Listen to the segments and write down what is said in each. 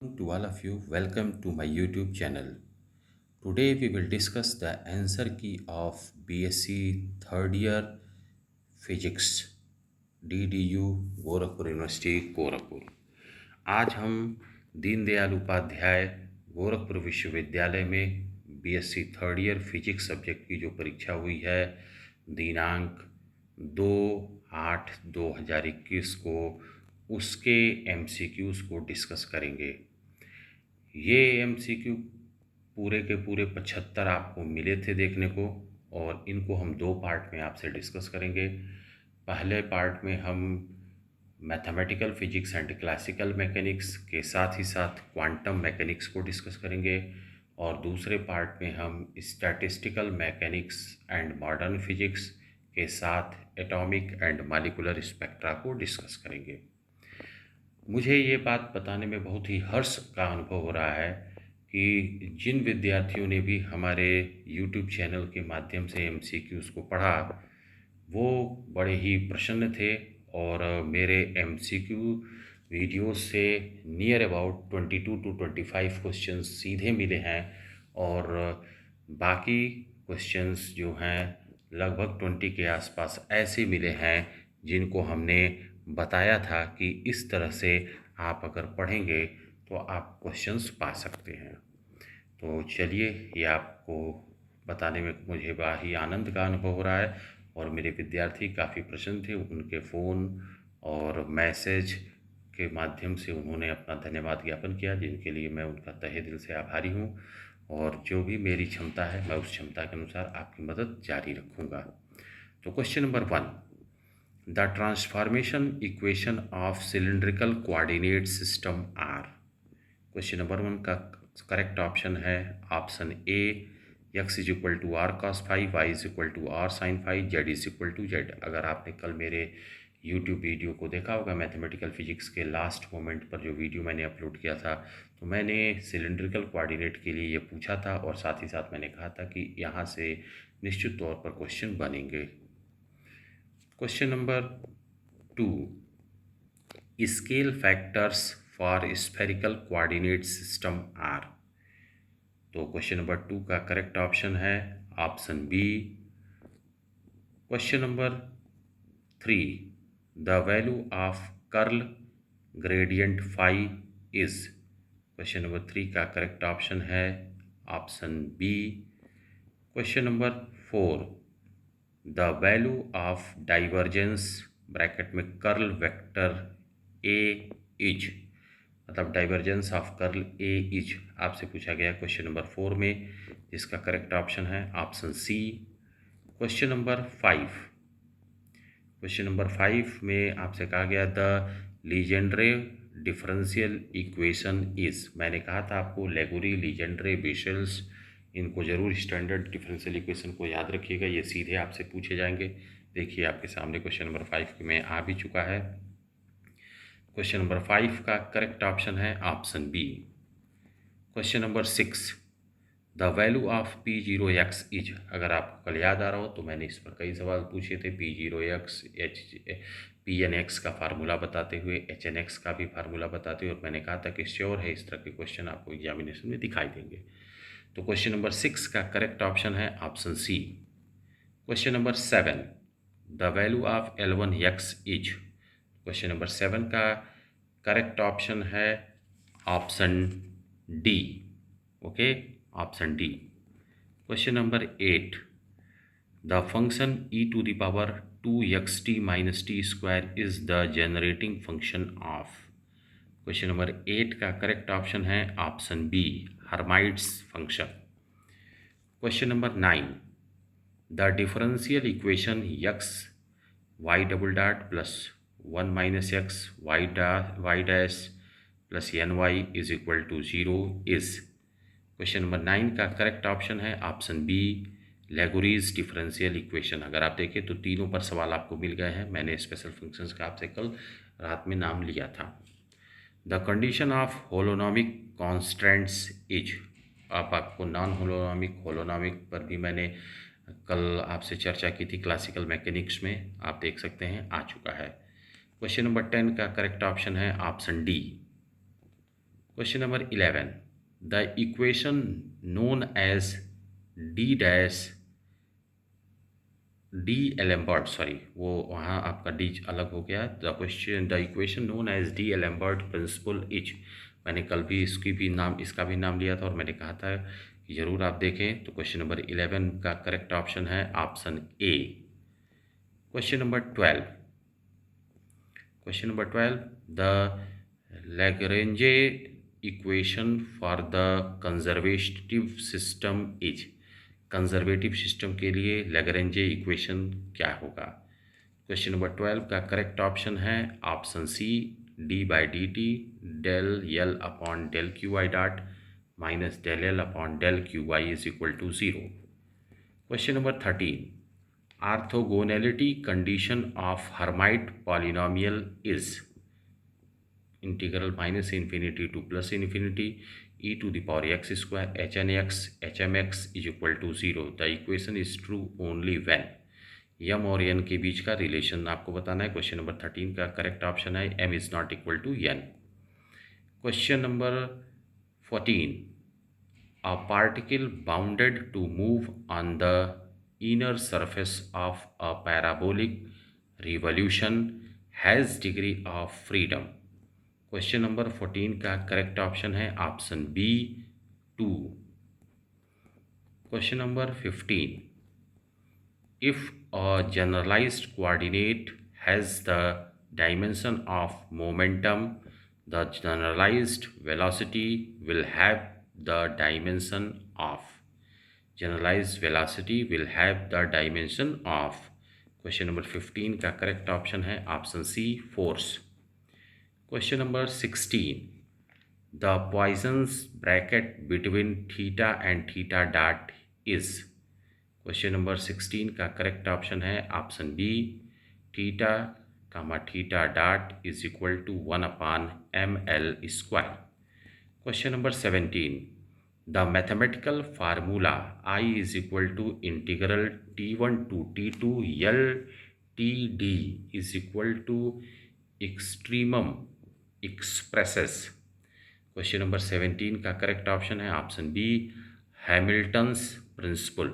To all of you, welcome to my YouTube channel. Today we will discuss the answer key of BSc third year Physics DDU Gorakhpur university Gorakhpur. आज हम दीनदयाल उपाध्याय गोरखपुर विश्वविद्यालय में BSc third year physics subject की जो परीक्षा हुई है दिनांक 2/8/2021 को, उसके एमसीक्यूज़ को डिस्कस करेंगे। ये एमसीक्यू पूरे के पूरे 75 आपको मिले थे देखने को, और इनको हम दो पार्ट में आपसे डिस्कस करेंगे। पहले पार्ट में हम mathematical physics and classical mechanics के साथ ही साथ क्वांटम मैकेनिक्स को डिस्कस करेंगे, और दूसरे पार्ट में हम statistical mechanics and modern physics के साथ एटॉमिक एंड मॉलिक्यूलर स्पेक्ट्रा को डिस्कस करेंगे। मुझे ये बात बताने में बहुत ही हर्ष का अनुभव हो रहा है कि जिन विद्यार्थियों ने भी हमारे YouTube चैनल के माध्यम से एमसीक्यूज़ को पढ़ा, वो बड़े ही प्रसन्न थे, और मेरे एमसीक्यू वीडियोस से नियर अबाउट 22 to 25 क्वेश्चंस सीधे मिले हैं, और बाकी क्वेश्चंस जो हैं लगभग 20 के आसपास ऐसे मिले हैं जिनको हमने बताया था कि इस तरह से आप अगर पढ़ेंगे तो आप क्वेश्चंस पा सकते हैं। तो चलिए, ये आपको बताने में मुझे बड़ा ही आनंद का अनुभव हो रहा है, और मेरे विद्यार्थी काफ़ी प्रसन्न थे। उनके फ़ोन और मैसेज के माध्यम से उन्होंने अपना धन्यवाद ज्ञापन किया, जिनके लिए मैं उनका तहे दिल से आभारी हूँ, और जो भी मेरी क्षमता है मैं उस क्षमता के अनुसार आपकी मदद जारी रखूँगा। तो question number 1, the transformation equation of cylindrical coordinate system are. Question number 1 का करेक्ट ऑप्शन है option A, x is equal to r cos phi, y is equal to r sine phi, z is equal to z. अगर आपने कल मेरे YouTube video को देखा होगा, mathematical physics के लास्ट मोमेंट पर जो वीडियो मैंने अपलोड किया था, तो मैंने सिलिंड्रिकल कोऑर्डिनेट के लिए ये पूछा था, और साथ ही साथ मैंने कहा था कि यहाँ से निश्चित तौर पर क्वेश्चन बनेंगे। Question number 2, scale factors for spherical coordinate system are. तो क्वेश्चन नंबर 2 का करेक्ट ऑप्शन है option B. Question number 3, the value of curl gradient phi is. Question number 3 का करेक्ट ऑप्शन है option B. Question number 4, the value of divergence bracket में curl vector A is, मतलब divergence of curl A is आपसे पूछा गया question number 4 में, जिसका correct option है option C. Question number 5, question number 5 में आपसे कहा गया the Legendre differential equation is. मैंने कहा था आपको लेगोरी, लीजेंड्रे, बेशेल्स, इनको जरूर स्टैंडर्ड डिफरेंशियल इक्वेशन को याद रखिएगा, ये सीधे आपसे पूछे जाएंगे। देखिए आपके सामने क्वेश्चन नंबर 5 में आ भी चुका है। क्वेश्चन नंबर 5 का करेक्ट ऑप्शन है option B. Question number 6, the value of P0x is. अगर आपको कल याद आ रहा हो तो मैंने इस पर कई सवाल पूछे थे। P0x, PNX का फार्मूला बताते हुए, HNX का भी फार्मूला बताते हुए, और मैंने कहा था कि श्योर है इस तरह के क्वेश्चन आपको एग्जामिनेशन में दिखाई देंगे। तो क्वेश्चन नंबर 6 का करेक्ट ऑप्शन है option C. Question number 7, the value of L1x is. Question number 7 का करेक्ट ऑप्शन है option D. Okay, option D. Question number 8, the function e⁻² minus t square is the generating function of. Question number 8 का correct option है option B, Hermite's function. Question number 9, the differential equation x y double dot plus 1 minus x y dash plus NY is equal to 0 is. Question number 9 का correct option है option B, Laguerre's differential equation. अगर आप देखें तो तीनों पर सवाल आपको मिल गए हैं। मैंने स्पेशल फंक्शंस का आपसे कल रात में नाम लिया था। The condition of holonomic constants is. आपको नॉन होलोनॉमिक, होलोनॉमिक पर भी मैंने कल आपसे चर्चा की थी क्लासिकल मैकेनिक्स में, आप देख सकते हैं आ चुका है। क्वेश्चन नंबर 10 का करेक्ट ऑप्शन है option D. Question number 11, the equation known as D dash d'Alembert, sorry वो वहाँ आपका डी अलग हो गया। The equation known as d'Alembert principle is, मैंने कल भी इसका भी नाम लिया था और मैंने कहा था कि ज़रूर आप देखें। तो क्वेश्चन नंबर 11 का करेक्ट ऑप्शन है option A. Question number 12, the Lagrange equation for the conservative system is, conservative system के लिए Lagrange इक्वेशन क्या होगा? क्वेश्चन नंबर 12 का करेक्ट ऑप्शन है option C, d by d t del L upon del q i dot minus del L upon del q i is equal to 0। Question number 13, orthogonality condition of Hermite polynomial is integral minus infinity to plus infinity e to the power x square h n x h m x is equal to 0। The equation is true only when, M और N के बीच का relation आपको बताना है। Question number 13 का correct option है m is not equal to n. Question number 14, a particle bounded to move on the inner surface of a parabolic revolution has degree of freedom. Question number 14 का correct option है option B 2। Question number 15, if a generalized coordinate has the dimension of momentum, the generalized velocity will have the dimension of, generalized velocity will have the dimension of। Question number 15 का correct option है option C force. Question number 16, the Poisson's bracket between theta and theta dot is। Question number 16 का correct option है option B, theta comma theta dot is equal to 1 upon m l square. Question number 17, the mathematical formula I is equal to integral t1 to t2 L t d is equal to extremum expresses. Question number 17 का correct option है option B, Hamilton's principle.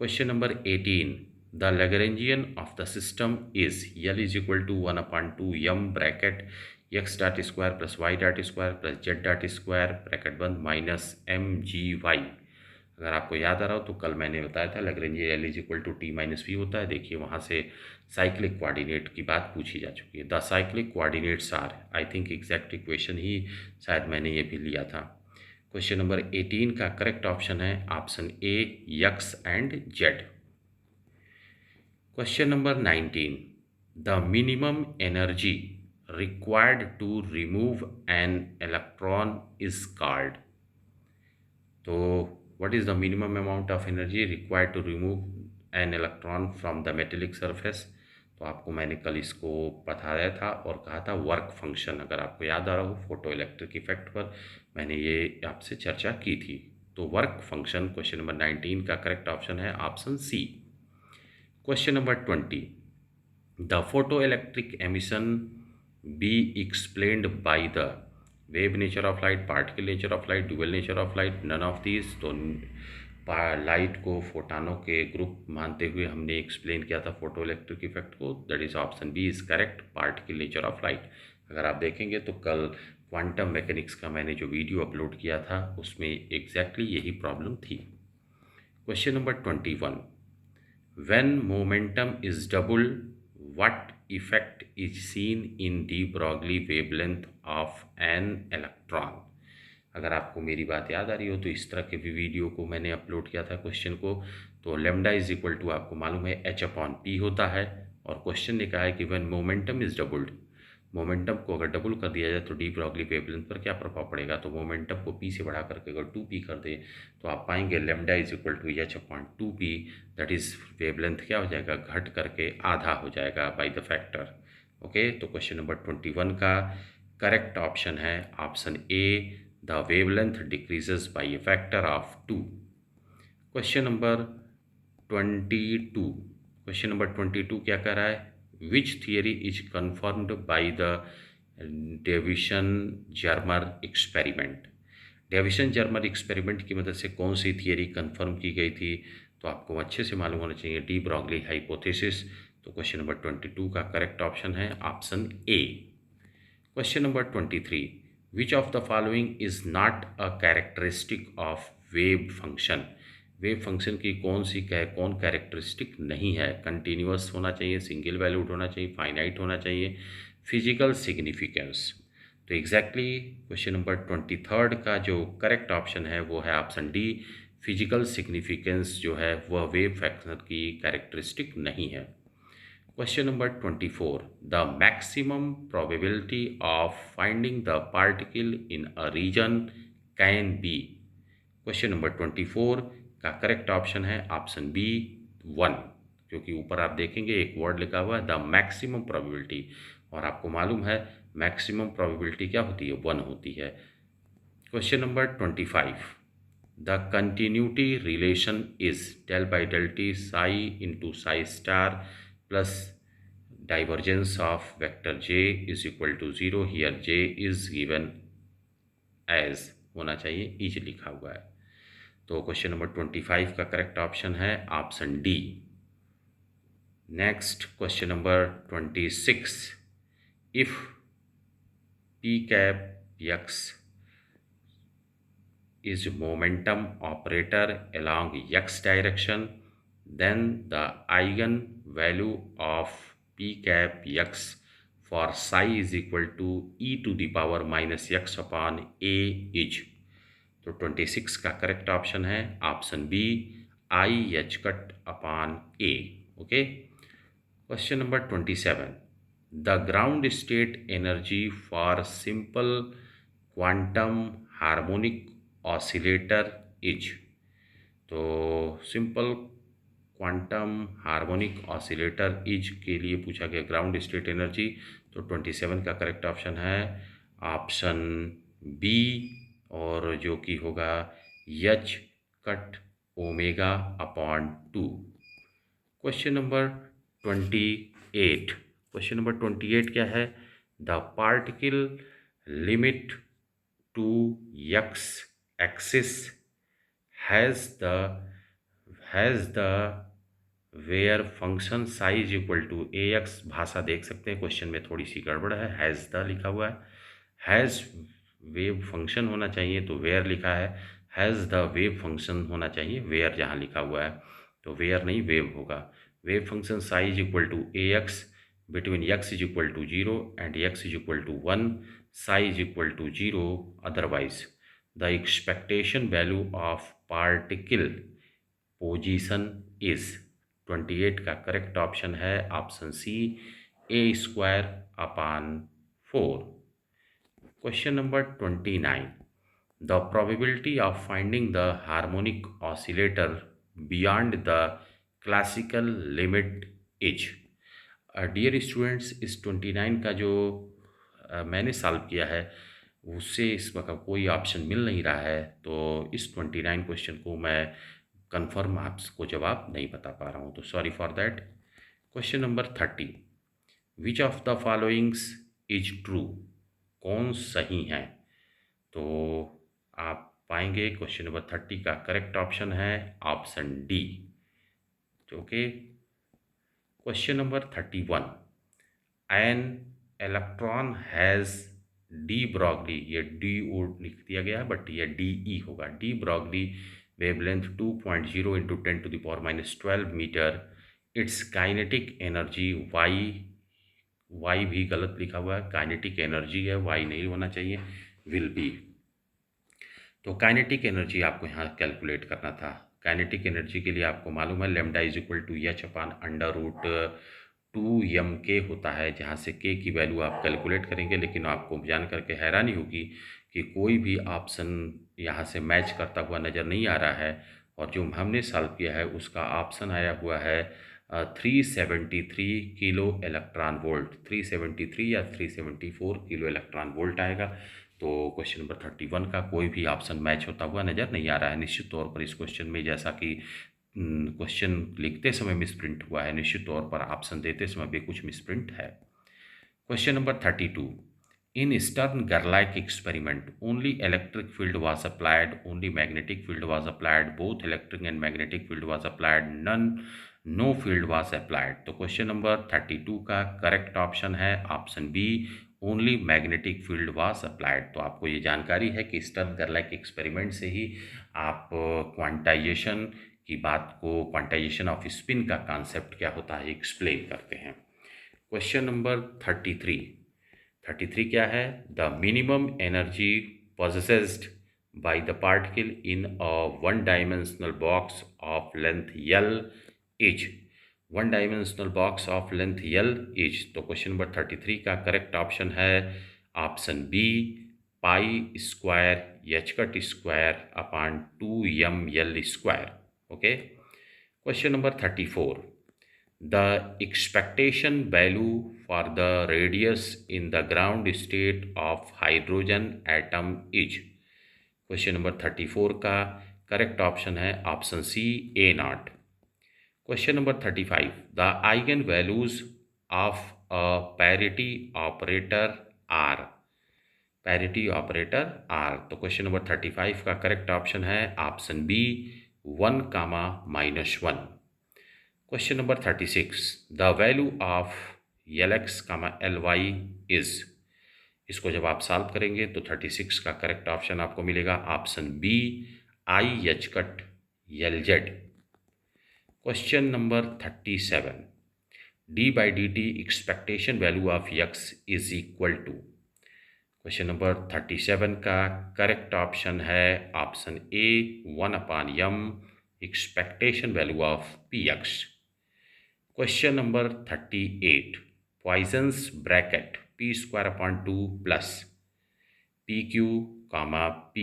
Question number 18, the Lagrangian of the system is L is equal to 1 upon 2 m bracket x dot square plus y dot square plus z dot square bracket बंद minus M G Y. अगर आपको याद आ रहा हो तो कल मैंने बताया था Lagrange L is equal to T minus V होता है। देखिए वहाँ से साइक्लिक कोऑर्डिनेट की बात पूछी जा चुकी है। The cyclic coordinates are, I think exact equation ही शायद मैंने ये भी लिया था। क्वेश्चन नंबर 18 का करेक्ट ऑप्शन है option A X and Z. Question number 19, the minimum energy required to remove an electron is called. तो what is the minimum amount of energy required to remove an electron from the metallic surface. तो आपको मैंने कल इसको बताया था और कहा था वर्क फंक्शन, अगर आपको याद आ रहा हो फोटो इलेक्ट्रिक इफेक्ट पर मैंने ये आपसे चर्चा की थी। तो वर्क फंक्शन क्वेश्चन नंबर 19 का करेक्ट ऑप्शन है option C. Question number 20, the photo electric emission be explained by the wave nature of light, particle nature of light, dual nature of light, none of these. तो light को फोटानों के group मानते हुए हमने explain किया था फोटो इलेक्ट्रिक इफेक्ट को, that is option B is correct, particle nature of light. अगर आप देखेंगे तो कल क्वांटम मैकेनिक्स का मैंने जो वीडियो अपलोड किया था उसमें एग्जैक्टली यही प्रॉब्लम थी। Question number 21, when momentum is double what effect is seen in D Broglie wavelength of an electron. अगर आपको मेरी बात याद आ रही हो तो इस तरह के भी वीडियो को मैंने अपलोड किया था क्वेश्चन को। तो लेमडा इज इक्वल टू आपको मालूम है एच अपॉन पी होता है और क्वेश्चन ने कहा है कि when momentum is doubled, momentum को अगर डबल कर दिया जाए तो डी ब्रॉगली वेवलेंथ पर क्या प्रभाव पड़ेगा। तो मोमेंटम को पी से बढ़ा करके अगर 2p कर दे तो आप पाएंगे lambda is equal to H upon 2p, that is wavelength क्या हो जाएगा, घट करके आधा हो जाएगा बाय द फैक्टर। ओके, तो क्वेश्चन नंबर 21 का करेक्ट ऑप्शन है option A, the wavelength decreases by a factor of 2। Question number 22, question number 22 क्या कह रहा है, which theory is confirmed by the Davisson Germer experiment. Davisson Germer experiment की मदद से कौन सी थियरी कंफर्म की गई थी? तो आपको अच्छे से मालूम होना चाहिए, डी ब्रॉगली हाइपोथेसिस। तो क्वेश्चन नंबर 22 का करेक्ट ऑप्शन है option A. Question number 23, which of the following is not a characteristic of wave function? Wave function की कौन कैरेक्टरिस्टिक नहीं है? कंटिन्यूअस होना चाहिए, सिंगल वैल्यूड होना चाहिए, फाइनाइट होना चाहिए, फिजिकल सिग्निफिकेंस। तो एग्जैक्टली क्वेश्चन नंबर 23 का जो करेक्ट ऑप्शन है वो है ऑप्शन डी। फिजिकल सिग्निफिकेंस जो है वह वेव फंक्शन की कैरेक्टरिस्टिक नहीं है। Question number 24. The maximum probability of finding the particle in a region can be. Question number 24 का करेक्ट ऑप्शन है ऑप्शन बी 1, क्योंकि ऊपर आप देखेंगे एक वर्ड लिखा हुआ है द मैक्सिमम प्रोबेबिलिटी, और आपको मालूम है मैक्सिमम प्रोबेबिलिटी क्या होती है? 1 होती है। Question number 25. The continuity relation is del by del t psi into psi star plus divergence of vector j is equal to 0. Here j is given as होना चाहिए इज लिखा हुआ है। तो क्वेश्चन नंबर 25 का करेक्ट ऑप्शन है option D. Next question number 26, if p cap x is momentum operator along x direction, then the eigen value of p cap x for psi is equal to e to the power minus x upon a is। तो 26 का correct option है option B I H cut upon A. Okay. Question number 27, the ground state energy for simple quantum harmonic oscillator is. तो simple quantum harmonic oscillator is के लिए पूछा गया ground state energy. तो 27 का करेक्ट ऑप्शन है option B, और जो कि होगा h cut omega upon 2। Question number 28। Question number 28 क्या है? The particle limit to x axis has the where function size equal to A x. भाषा देख सकते हैं, क्वेश्चन में थोड़ी सी गड़बड़ है, हैज़ द लिखा हुआ है। हैज़ वेव फंक्शन होना चाहिए तो वेयर लिखा है, हैज़ द वेव फंक्शन होना चाहिए वेयर जहाँ लिखा हुआ है, तो वेयर नहीं वेव होगा। Wave function size equal to A x between x is equal to 0 and x is equal to 1, psi is equal to 0 otherwise. The expectation value of particle position is. 28 का correct option है option C A square upon 4। Question number 29, the probability of finding the harmonic oscillator beyond the classical limit is. Dear students, इस 29 का जो मैंने solve किया है उससे इस वक्त कोई ऑप्शन मिल नहीं रहा है, तो इस 29 क्वेश्चन को मैं कंफर्म आपको जवाब नहीं बता पा रहा हूँ, तो sorry for that. Question number 30, which of the followings is true? कौन सही है? तो आप पाएंगे क्वेश्चन नंबर 30 का करेक्ट ऑप्शन है option D. Okay. Question number 31, an electron has de Broglie, ये डी ओ लिख दिया गया है बट ये डी ई होगा, de Broglie wavelength 2.0 into 10 to the power minus 12 metre. Its kinetic energy y, y भी गलत लिखा हुआ है, काइनेटिक एनर्जी है, वाई नहीं होना चाहिए, विल बी। तो काइनेटिक एनर्जी आपको यहाँ कैलकुलेट करना था। काइनेटिक एनर्जी के लिए आपको मालूम है lambda is equal to h upon under root 2m k होता है, जहाँ से k की वैल्यू आप कैलकुलेट करेंगे, लेकिन आपको जान करके हैरानी होगी कि कोई भी ऑप्शन यहाँ से मैच करता हुआ नज़र नहीं आ रहा है, और जो हमने सॉल्व किया है उसका ऑप्शन आया हुआ है 373 किलो इलेक्ट्रॉन वोल्ट, 373 या 374 किलो इलेक्ट्रॉन वोल्ट आएगा। तो क्वेश्चन नंबर 31 का कोई भी ऑप्शन मैच होता हुआ नज़र नहीं आ रहा है। निश्चित तौर पर इस क्वेश्चन में जैसा कि क्वेश्चन लिखते समय मिसप्रिंट हुआ है, निश्चित तौर पर ऑप्शन देते समय भी कुछ मिसप्रिंट है। Question number 32, In Stern-Gerlach experiment, only electric field was applied, only magnetic field was applied, both electric and magnetic field was applied, no field was applied. तो क्वेश्चन नंबर 32 का करेक्ट ऑप्शन है option B, only magnetic field was applied. तो आपको ये जानकारी है कि stern Gerlach experiment से ही आप क्वांटाइजेशन की बात को, क्वांटाइजेशन ऑफ स्पिन का कॉन्सेप्ट क्या होता है एक्सप्लेन करते हैं। क्वेश्चन नंबर 33 क्या है? The minimum energy possessed by the particle in a one dimensional box of length L is, one dimensional box of length L is. तो क्वेश्चन नंबर 33 का करेक्ट ऑप्शन है option B, pi square h cut square upon 2m_L square. Okay, question number 34, the expectation value for the radius in the ground state of hydrogen atom is। Question number 34 का correct option है option C, a naught. Question number 35, the eigen values of a parity operator are, parity operator are. तो question number 35 का correct option है option B, 1, -1। Question number 36, the value of Lx, Ly is. इसको जब आप solve करेंगे तो 36 का correct option आपको मिलेगा option B, IH_LZ। Question number 37, d/dt expectation value of x is equal to. Question number 37 का करेक्ट ऑप्शन है option A, 1/m expectation value of px। Question number 38, Poisson's bracket p² 2 plus pq, p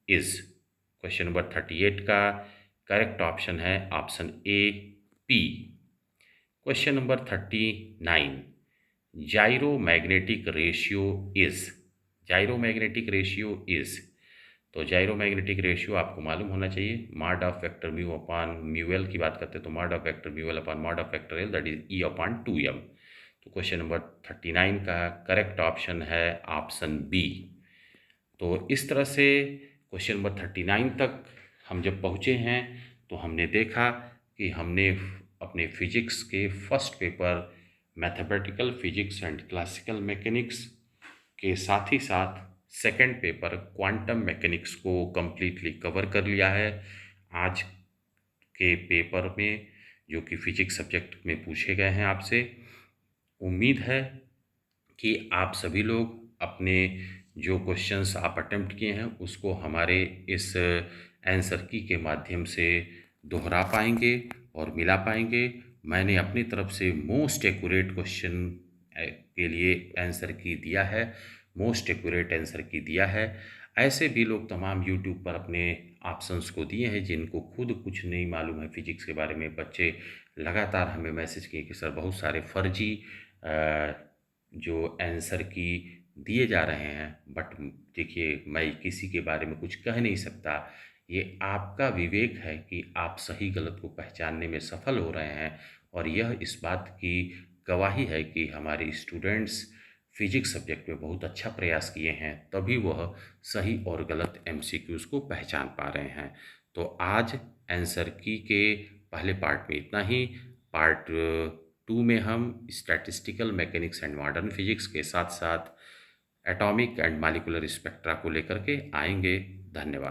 is. Question number 38 का correct option है option A, p। Question number 39, gyromagnetic ratio is, gyromagnetic ratio is. तो gyromagnetic ratio आपको मालूम होना चाहिए, mod of vector mu upon mu L की बात करते हैं तो mod of vector mu L upon mod of vector L, that is E/2m। तो क्वेश्चन नंबर 39 का करेक्ट ऑप्शन है ऑप्शन बी। तो इस तरह से क्वेश्चन नंबर 39 तक हम जब पहुँचे हैं तो हमने देखा कि हमने अपने फिजिक्स के first paper mathematical physics and classical mechanics के साथ ही साथ सेकंड पेपर क्वांटम मैकेनिक्स को कम्प्लीटली कवर कर लिया है। आज के पेपर में जो कि फिजिक्स सब्जेक्ट में पूछे गए हैं आपसे, उम्मीद है कि आप सभी लोग अपने जो क्वेश्चंस आप अटेम्प्ट किए हैं उसको हमारे इस आंसर की के माध्यम से दोहरा पाएंगे और मिला पाएंगे। मैंने अपनी तरफ से मोस्ट एक्यूरेट क्वेश्चन के लिए आंसर की दिया है, मोस्ट एक्यूरेट आंसर की दिया है। ऐसे भी लोग तमाम यूट्यूब पर अपने ऑप्शंस को दिए हैं जिनको खुद कुछ नहीं मालूम है फिजिक्स के बारे में। बच्चे लगातार हमें मैसेज किए कि सर बहुत सारे फर्जी जो आंसर की दिए जा रहे हैं, बट देखिए मैं किसी के बारे में कुछ कह नहीं सकता। ये आपका विवेक है कि आप सही गलत को पहचानने में सफल हो रहे हैं और यह इस बात की गवाही है कि हमारे स्टूडेंट्स फिजिक्स सब्जेक्ट में बहुत अच्छा प्रयास किए हैं, तभी वह सही और गलत एमसीक्यूज को पहचान पा रहे हैं। तो आज आंसर की के पहले पार्ट में इतना ही। पार्ट 2 में हम statistical mechanics and modern physics के साथ साथ एटॉमिक एंड मॉलिक्यूलर स्पेक्ट्रा को लेकर के आएंगे। धन्यवाद।